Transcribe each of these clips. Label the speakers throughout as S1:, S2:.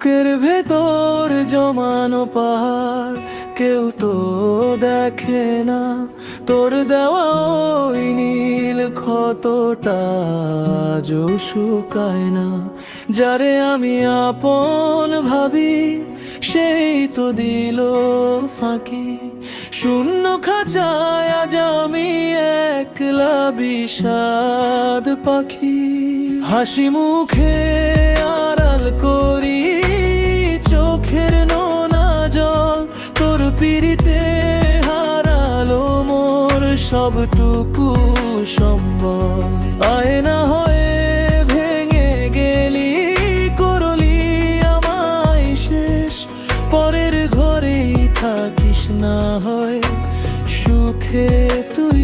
S1: বুকের ভেতর জমানো পাহাড় কেউ তো দেখে না, তোর দেওয়া ওই নীল ক্ষতটা আজও শুকায় না। যারে আমি আপন ভাবি সেই তো দিল ফাঁকি, শূন্য খাঁচায় আজ আমি একলা বিষাদ পাখি। হাসি মুখে আড়াল করি চোখের নোনা জল, তোর পিড়িতে হারালো মোর সবটুকু সম্বল। আয়না হয়ে ভেঙে গেলি, করলি আমায় শেষ, পরের ঘরেই থাকিস না হয় সুখে তুই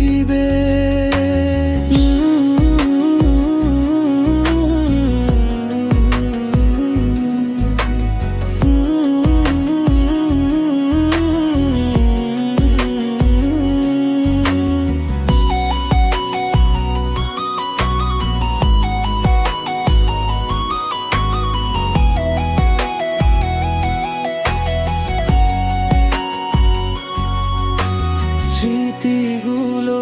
S1: স্মৃতিগুলো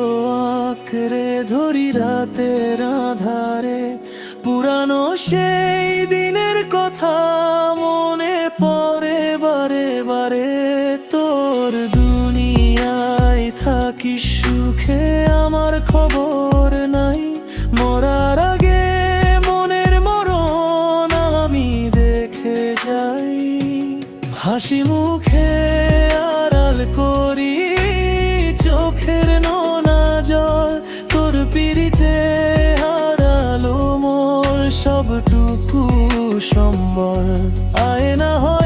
S1: আঁকড়ে ধরি রাতের আধারে, পুরানো সেই দিনের কথা মনে পড়ে বারে বারে। তোর দুনিয়ায় থাকিস সুখে, আমার খবর নাই, মরার আগে মনের মরণ আমি দেখে যাই। হাসি মুখে আড়াল করি চোখের নোনা জল, তোর পিড়িতে হারালো মোর সবটুকু সম্বল। আয়না হয়